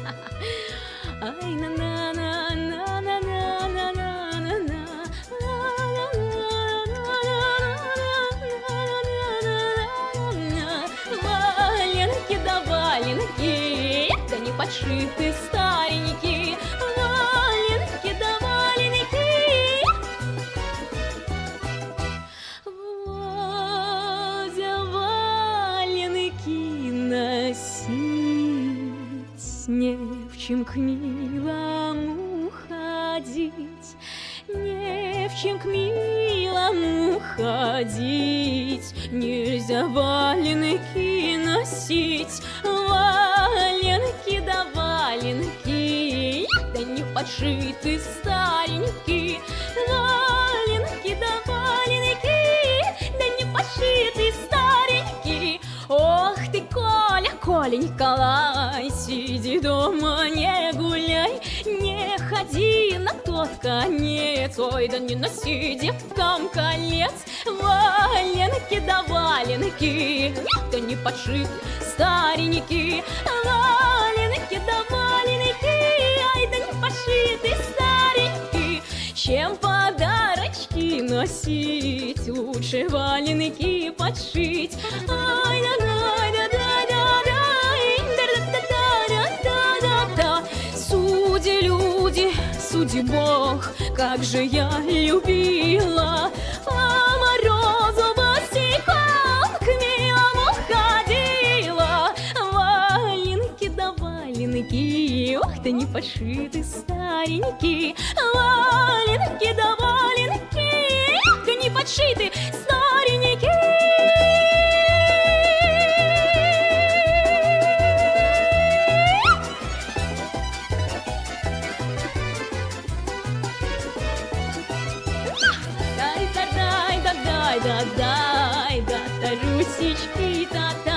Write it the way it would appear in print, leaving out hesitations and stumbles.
Ай, на на на на на на на на на на. Валенки да валенки, да не подшиты старенькие. Валенки да валенки. Водя валенки носить, не в чем к милому ходить, не в чем к милому ходить. Нельзя валенки носить, валенки да валенки, да не подшиты старенькие. Валенки да валенки, да не подшиты старенькие. Ох ты, Коля, Коля Николай, сиди дома, не гуляй, не ходи на тот конец. Ой, да не носи девкам колец. Валенки да валенки, да не подшиты старенькие. Валенки да валенки, ай, да не подшиты старенькие. Чем подарочки носить, лучше валенки подшить. Ай, да да да да да. Суди люди, суди Бог, как же я любила, по морозу босиком к милому ходила. Валенки да валенки, ох, да не подшиты старенькие. Валенки да валенки, да не подшиты старенькие. Дай да дай да дай да дай да, русички да дай.